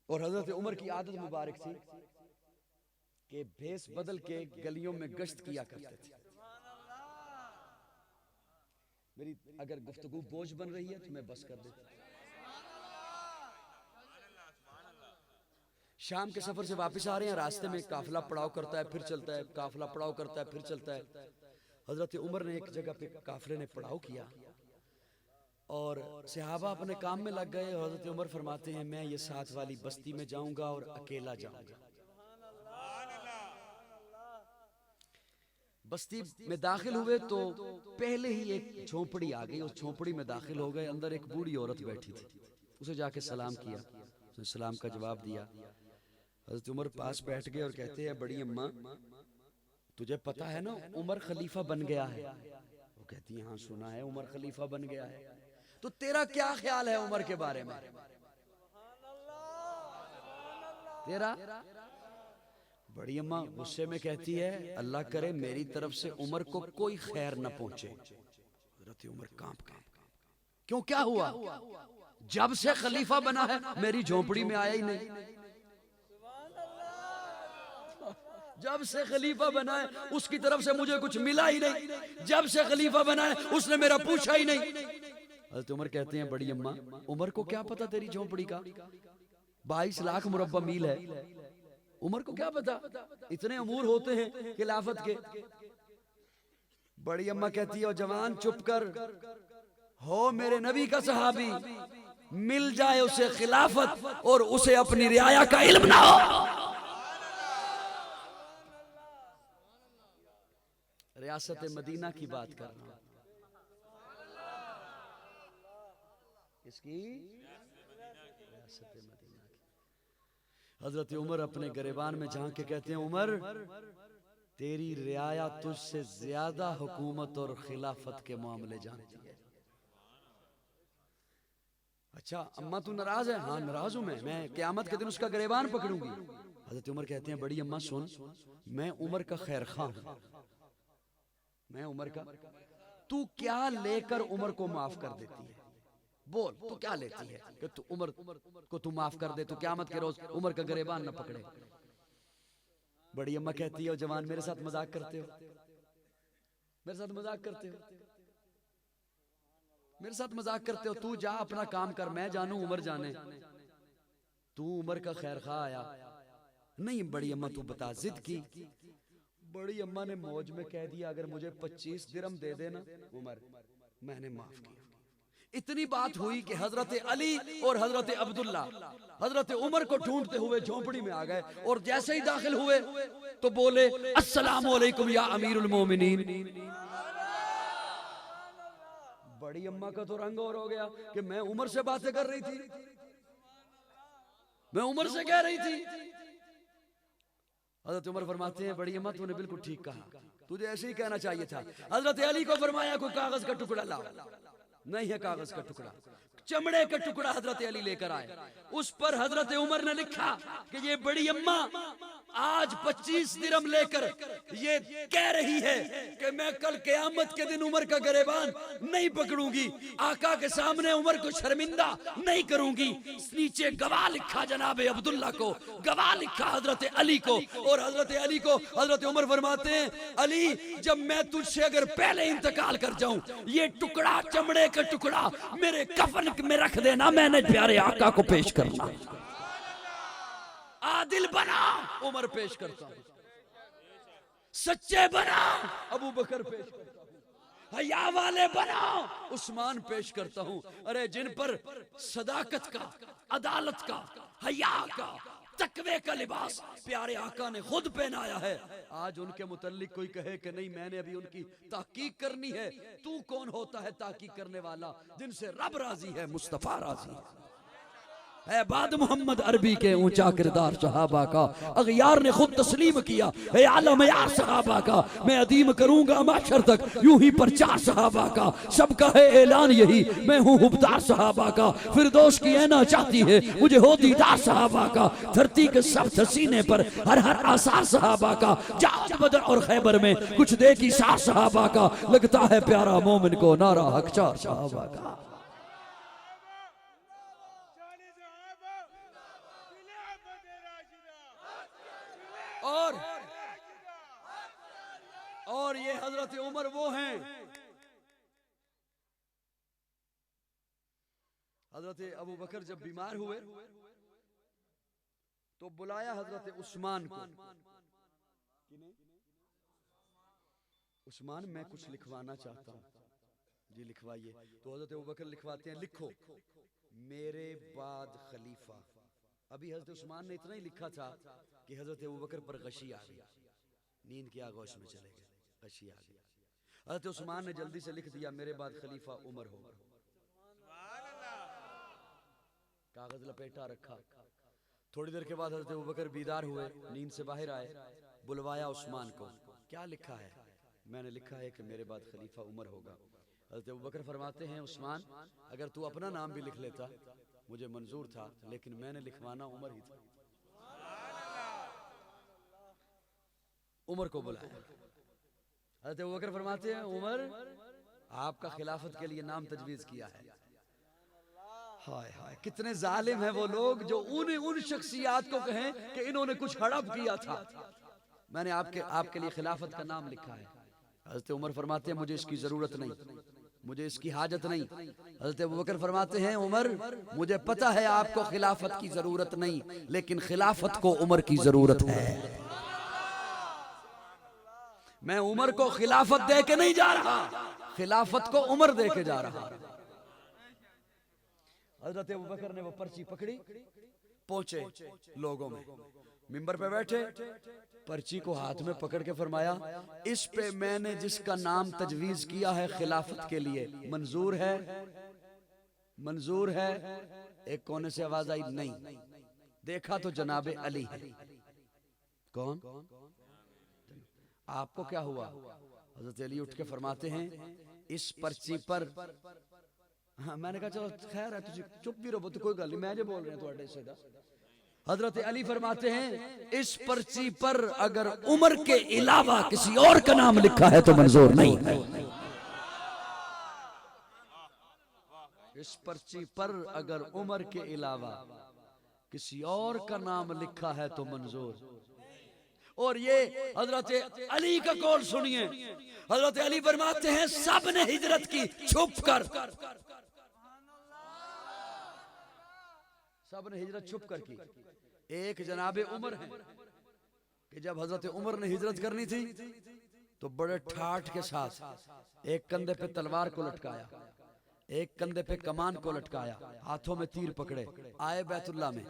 और हजरत उमर की आदत मुबारक थी कि भेस बदल के गलियों में गश्त किया करते थे। मेरी अगर गुफ्तगू बोझ बन रही है तो मैं बस कर देता। शाम के सफर से वापस आ रहे हैं, रास्ते में काफिला पड़ाव करता है फिर चलता है, काफिला पड़ाव करता है फिर चलता है। हजरत उमर ने एक जगह पे काफिले ने पड़ाव किया और सहाबा अपने काम में लग गए। हजरत उमर फरमाते हैं मैं ये साथ वाली बस्ती में जाऊंगा और अकेला जाऊंगा। बस्ती में दाखिल हुए तो पहले ही एक झोंपड़ी आ गई। उस झोंपड़ी में दाखिल हो गए, अंदर एक बूढ़ी औरत बैठी थी। उसे जाके सलाम किया, उसने सलाम का जवाब दिया। हजरत उमर पास बैठ गए और कहते हैं बड़ी अम्मा तुझे पता है ना उमर खलीफा बन गया है? वो कहती है हाँ सुना है उमर खलीफा बन गया है, तो तेरा क्या ख्याल है उमर के बारे में? तेरा? बड़ी अम्मा गुस्से में कहती है अल्लाह करे मेरी तरफ से उमर को कोई खैर न पहुंचे। हजरत उमर कांप गए। क्यों, क्या हुआ? जब से खलीफा बना है मेरी झोंपड़ी में आया ही नहीं। जब से खलीफा बना है उसकी तरफ से मुझे कुछ मिला ही नहीं। जब से खलीफा बना है उसने मेरा पूछा ही नहीं। हजरत उमर कहते हैं बड़ी अम्मा उमर को क्या पता तेरी झोंपड़ी का? 22 लाख मुरब्बा मील है, उमर को क्या पता? इतने अमूर होते हैं खिलाफत के। बड़ी अम्मा कहती है ओ जवान चुप कर, हो मेरे नबी का सहाबी, मिल जाए उसे खिलाफत और उसे अपनी रियाया का इल्म ना हो। रियासत मदीना की बात कर रहा हूं। इसकी रियासत मदीना की। हजरत उमर अपने गिरबान में झांक के कहते हैं उमर तेरी रियाया तुझसे ज्यादा हुकूमत और खिलाफत के मामले जानती है। अच्छा अम्मा तू नाराज है? हाँ नाराज हूं मैं क़यामत के दिन उसका गिरबान पकड़ूंगी। हजरत उमर कहते हैं बड़ी अम्मा सुन, मैं उमर का खैर खां हूं, मैं उमर का, तू क्या लेकर उमर को माफ कर देती है? बोल तू क्या लेती है कि तू उमर को तू माफ कर दे, तू क़यामत के रोज उमर का गिरबान न पकड़े। बड़ी अम्मा कहती है, जवान मेरे साथ मजाक करते हो, मेरे साथ मजाक करते हो, मेरे साथ मजाक करते हो, तू जा अपना काम कर, मैं जानू उमर जाने, तू उमर का खैर खा आया। नहीं बड़ी अम्मा तू बता, जिद की। बड़ी अम्मा ने मौज में कह दिया, अगर मुझे 25 दिरहम दे देना उमर, मैंने माफ किया। इतनी बात हुई कि हजरत अली और हजरत अब्दुल्ला हजरत उमर को ढूंढते हुए झोंपड़ी में आ गए, और जैसे ही दाखिल हुए तो बोले, अस्सलामु अलैकुम या अमीरुल मोमिनीन। बड़ी अम्मा का तो रंग और हो गया कि मैं उमर से बातें कर रही थी, मैं उमर से कह रही थी। हजरत उमर फरमाते हैं, बड़ी अम्मा तूने बिल्कुल ठीक कहा, तुझे ऐसे ही कहना चाहिए था। हजरत अली को फरमाया, कोई कागज का टुकड़ा लाओ। नहीं है कागज का टुकड़ा, चमड़े का टुकड़ा हजरत अली लेकर आए। उस पर हजरत उमर ने लिखा कि ये बड़ी अम्मा आज 25 दिरहम लेकर ये कह रही है कि मैं कल क़यामत के दिन उमर का गिरबान नहीं पकड़ूंगी, आका के सामने उमर को शर्मिंदा नहीं करूंगी। नीचे गवाह लिखा जनाब अब्दुल्ला को, गवाह लिखा हजरत अली को, और हजरत अली को हजरत उमर फरमाते हैं, अली जब मैं तुझसे अगर पहले इंतकाल कर जाऊं, ये टुकड़ा चमड़े का टुकड़ा मेरे कफन में रख देना, मैंने प्यारे आका को पेश करना। आदिल बना, उमर पेश करता हूं। सच्चे बना, अबू बकर पेश करता हूं। हया वाले बना, उस्मान पेश करता हूं। अरे जिन पर सदाकत का, अदालत का, हया का, तकवे का लिबास प्यारे आका ने खुद पहनाया है, आज उनके मुतल्लिक कोई कहे कि नहीं मैंने अभी उनकी ताकीक करनी है। तू कौन होता है ताकीक करने वाला, जिनसे रब राजी है, मुस्तफा राजी है। है बाद मोहम्मद अरबी के ऊंचा किरदार सहाबा का, अगयार ने खुद तस्लीम किया, है आलम यार सहाबा का, मैं अदीम करूंगा माशर तक यूं ही प्रचार सहाबा का, सबका है ऐलान यही, मैं हूँ हुबदार सहाबा का, फिरदौस की ऐना चाहती है मुझे हो दीदार सहाबा का, धरती के सब सीने पर हर हर आसार सहाबा का, जात बदर और खैबर में कुछ दे की सार सहाबा का, लगता है प्यारा मोमिन को नारा हकचार सहाबा का। और ये हजरत उमर वो हैं, हजरत अबू बकर जब बीमार हुए तो बुलाया हजरत उस्मान को, उस्मान मैं कुछ लिखवाना चाहता हूं। जी लिखवाइए। तो हजरत अबू बकर लिखवाते हैं, लिखो मेरे बाद खलीफा। अभी हजरत उस्मान ने इतना ही लिखा था कि हजरत अबू बकर पर गशी आ गई, नींद की आगोश में चले गए, गशी आ गई। हजरत उस्मान ने जल्दी से लिख दिया, मेरे बाद खलीफा उमर होगा। कागज लपेटा रखा। थोड़ी देर के बाद हजरत अबू बकर बीदार हुए, नींद से बाहर आए, बुलवाया उस्मान को, क्या लिखा है? मैंने लिखा है कि मेरे बाद खलीफा उमर होगा। हजरत अबू बकर फरमाते हैं, उस्मान अगर तू अपना नाम भी लिख लेता मुझे मंजूर था, लेकिन मैंने लिखवाना उमर ही था। उमर को बुलाया। हजरत अबू बकर फरमाते हैं, उमर आपका खिलाफत के लिए नाम तजवीज किया है। हाय हाय कितने जालिम हैं वो लोग जो उन शख्सियात को कहें कि इन्होंने कुछ हड़प किया था। मैंने आपके लिए खिलाफत का नाम लिखा है। हजरत उमर फरमाते हैं, मुझे इसकी जरूरत नहीं, मुझे इसकी हाजत नहीं। हजरत अबू बकर फरमाते हैं, उमर मुझे पता है आपको खिलाफत की जरूरत नहीं, लेकिन खिलाफत को उमर की जरूरत है। मैं उमर को खिलाफत दे के नहीं जा रहा, खिलाफत को उमर दे के जा रहा। हजरत अबू बकर ने वो पर्ची पकड़ी, पहुंचे लोगों में, मिंबर पे बैठे, पर्ची को हाथ में पकड़ के फरमाया, इस पे मैंने जिसका नाम तजवीज किया है खिलाफत के लिए, मंजूर है? मंजूर है? एक कोने से आवाज आई, नहीं। देखा तो जनाबे अली है। कौन? आपको क्या हुआ? हजरत अली उठ के फरमाते हैं, इस पर्ची पर, हाँ मैंने कहा चलो खैर है, तुझे चुप भी रहो तो कोई गल नहीं, मैं जो बोल रहे हैं थोड़े से। हजरत अली फरमाते हैं, इस पर्ची पर अगर उमर के अलावा किसी और का नाम लिखा है तो मंजूर नहीं है। इस पर्ची पर अगर उमर के अलावा किसी और का नाम लिखा है तो मंजूर। और ये हजरत अली का कौल सुनिए। हजरत अली फरमाते हैं सब ने हिजरत की छुप कर, सब ने हिजरत छुप कर की। एक जनाबे उमर है कि जब हजरत उमर ने हिजरत करनी थी तो बड़े ठाठ के साथ एक कंधे पे तलवार को लटकाया, एक कंधे पे कमान को लटकाया, हाथों में तीर पकड़े, आए बैतुल्ला में।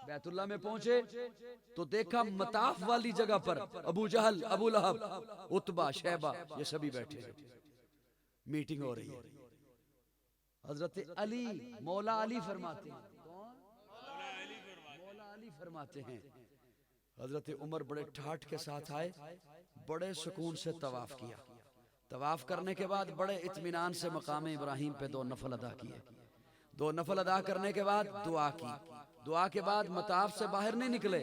बैतुल्ला में पहुंचे तो देखा मताफ वाली जगह पर अबू जहल, अबू लहब, उतबा, शैबा ये सभी बैठे हैं, मीटिंग हो रही है। हजरत अली, मौला अली फरमाते हैं, मौला अली फरमाते हैं हजरत उमर बड़े ठाठ के साथ आए, बड़े सुकून से तवाफ किया। तवाफ करने के बाद बड़े इत्मीनान से मकाम इब्राहिम पे 2 नफल अदा किए। 2 नफल अदा करने के बाद दुआ की। दुआ के बाद मताफ से बाहर नहीं निकले,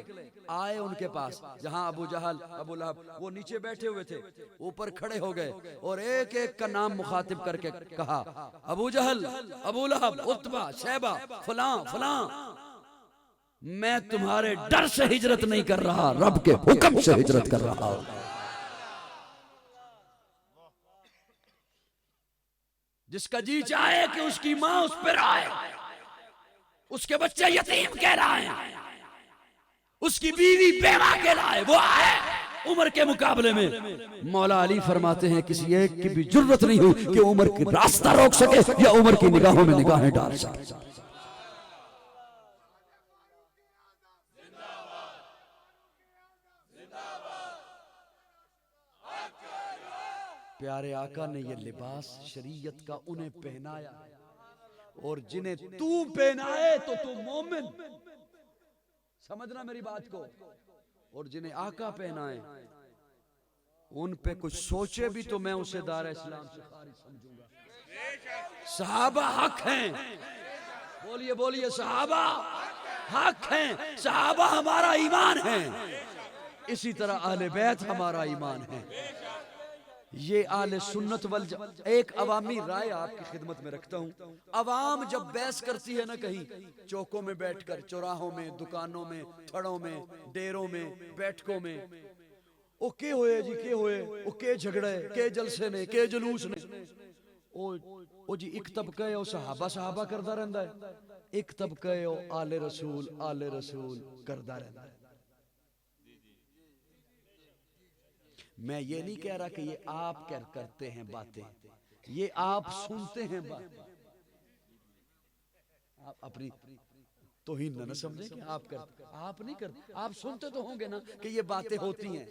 आए उनके पास जहां अबू जहल, अबू लहब वो नीचे बैठे हुए थे, ऊपर खड़े हो गए और एक एक का नाम मुखातिब करके कहा, अबू जहल, अबू लहब, उतबा, शैबा, फलां फलां, मैं तुम्हारे डर से हिजरत नहीं कर रहा, रब के हुक्म से हिजरत कर रहा हूं। जिसका जी चाहे कि उसकी मां उस पर आए, उसके बच्चे यतीम कहलाए, उसकी बीवी बेवा कहलाए, वो आए उमर के मुकाबले में। मौला अली फरमाते हैं किसी एक की भी जरूरत नहीं हुई कि उमर की रास्ता रोक सके या उमर की निगाहों में निगाहें डाल सके। प्यारे आका ने ये लिबास शरीयत का उन्हें पहनाया, और जिन्हें तू पहनाए तो तू मोमिन, समझना मेरी बात को, और जिन्हें आका पहनाए उन पे कुछ सोचे भी तो मैं उसे दार इस्लाम से खारिज समझूंगा। सहाबा हक हैं, बोलिए बोलिए, सहाबा हक हैं, सहाबा हमारा ईमान है, इसी तरह अहले बैत हमारा ईमान है। ये आले सुन्नत वल एक अवामी राय आपकी खिदमत में रखता हूँ। अवाम जब बहस करती है ना, कहीं चौकों में बैठकर, चौराहों में, दुकानों में, थड़ों में, डेरों में, बैठकों में, ओ के होए जी, के होए, ओ के झगड़े, के जलसे ने, के जुलूस ने, ओ जी एक तबका है ओ सहाबा सहाबा करता रहता है, एक तबका है ओ आले रसूल करता रहता है। मैं ये नहीं कह रहा कि ये आप करते हैं बातें, ये आप सुनते हैं बातें, आप अपनी तौहीन न समझे कि आप नहीं करते, आप सुनते तो होंगे ना कि ये बातें होती हैं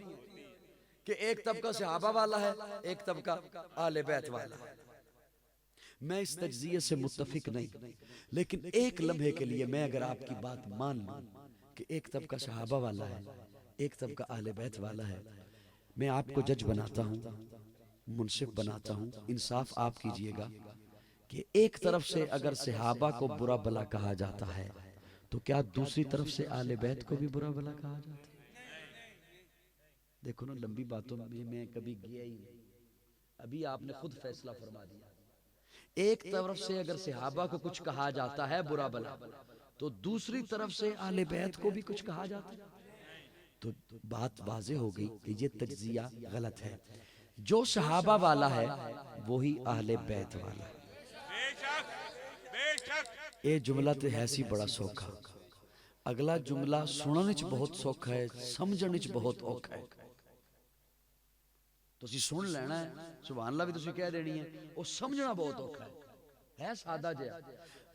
कि एक तबका सहाबा वाला है, एक तबका आले बैत वाला है। मैं इस तज्जिये से मुत्तफिक नहीं, लेकिन एक लम्हे के लिए मैं अगर आपकी बात मान लूं कि एक तबका सहाबा वाला है, एक तबका आले बैत वाला है, मैं आपको जज बनाता हूँ, मुनसिफ बनाता हूँ, इंसाफ आप कीजिएगा कि एक तरफ से अगर सहाबा को बुरा भला कहा जाता है तो क्या दूसरी तरफ से आले बैत को भी बुरा भला कहा जाता है? देखो ना, लंबी बातों में मैं कभी गया ही नहीं, अभी आपने खुद फैसला फरमा दिया। एक तरफ से अगर सहाबा को कुछ कहा जाता है बुरा भला, तो दूसरी तरफ से आले बैत को भी कुछ कहा जाता है, तो बात वाज़ेह हो गई कि ये तज्जिया गलत है। जो सहाबा वाला है वही अहले बैत वाला है। ये जुमला तो है सी बड़ा सौखा, अगला जुमला सुनने च बहुत सौखा है, समझने च बहुत औखा है। तुसी सुन लेना है, सुभान अल्लाह भी तुसी कह देनी है, वो समझना बहुत औखा है सादा जिहा।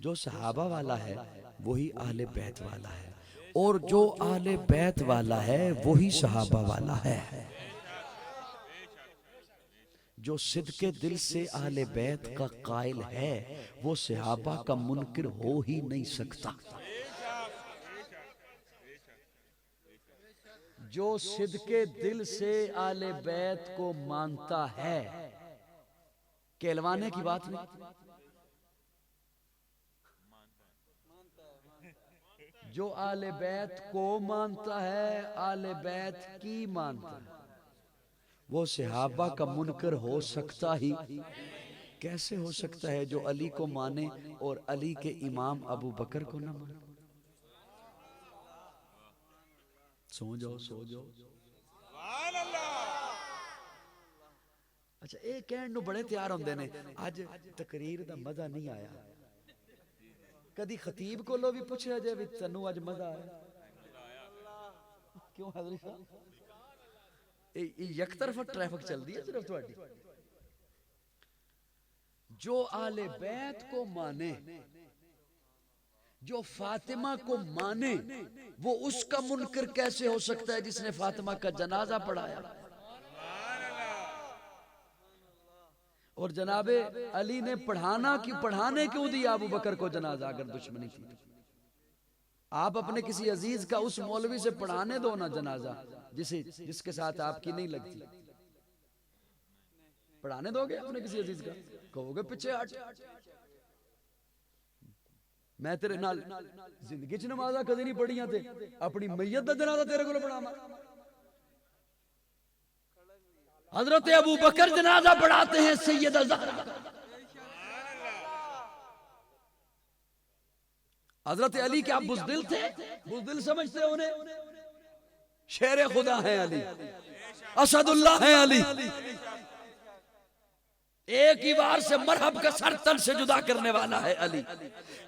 जो सहाबा वाला है वही अहले बैत वाला है, और जो आले बैत वाला है वही सहाबा वाला है। जो सिद्के दिल से आले बैत का कायल है वो सहाबा का मुनकिर हो ही नहीं सकता। जो सिद्के दिल से आले बैत को मानता है, कहलवाने की बात नहीं, जो आले बैत को मानता है, आले बैत की मानता है, वो सहाबा का मुनकर हो सकता ही कैसे हो सकता है जो अली को माने और अली के इमाम अबू बकर को न माने। सो जाओ सो जाओ। अच्छा ये कहण नूं बड़े तैयार होंदे ने, अज तकरीर दा मजा नहीं आया। कदी खतीब कोलों भी पूछया जाए भी तैनूं अज मजा आया? क्यों हाज़री साहब, एक तरफा ट्रैफिक चलती है सिर्फ तुहाडी। जो आले बैत को माने, जो फातिमा को माने, वो उसका मुनकर कैसे हो सकता है जिसने फातिमा का जनाजा पढ़ाया? और जनाबे अली ने पढ़ाने क्यों दिया अबू बकर को जनाजा अगर दुश्मनी थी? आप अपने किसी अजीज का उस मौलवी से पढ़ाने दो ना जनाजा जिसके साथ आपकी नहीं लगती। पढ़ाने दोगे अपने किसी अजीज का? कहोगे पीछे हट, मैं तेरे नाल जिंदगी च नमाजा कदी नहीं पढ़ियां थे, अपनी मैयत दा जनाजा तेरे को पढ़ावा? हजरत अबू बकर जनाजा पढ़ाते हैं सैयदा ज़हरा। हजरत अली क्या बुज़दिल थे? बुज़दिल समझते हो उन्हें? शेर खुदा है अली, असदुल्लाह है अली। एक ही वार से मरहब का सर तन से जुदा करने वाला है अली।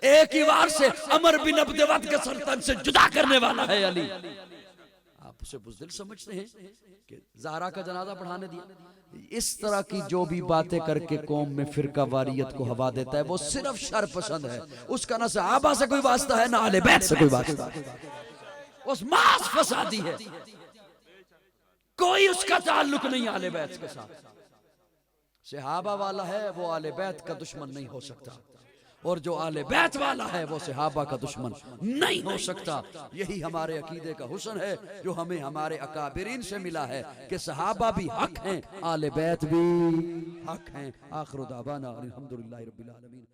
एक ही वार से अमर बिन अब्दवत के सर तन से जुदा करने वाला है अली। आप उसे बुज़दिल समझते हैं कि ज़हरा का जनाजा पढ़ाने दिया? इस तरह की जो भी बातें करके कौम में फिरका वारियत को हवा देता है वो सिर्फ शर पसंद है। उसका ना सहाबा से कोई वास्ता है ना अहले बैत से कोई वास्ता। उस मास फसादी है, कोई उसका ताल्लुक नहीं अहले बैत के साथ। सहाबा वाला है वो अहले बैत का दुश्मन नहीं हो सकता, और जो अहले बैत वाला है वो सहाबा का दुश्मन नहीं हो सकता। यही हमारे अकीदे का हुस्न है जो हमें हमारे अकाबिरीन से मिला है कि सहाबा भी हक हैं, अहले बैत भी हक हैं। आखिर दावाना अल्हम्दुलिल्लाहि रब्बिल आलमीन।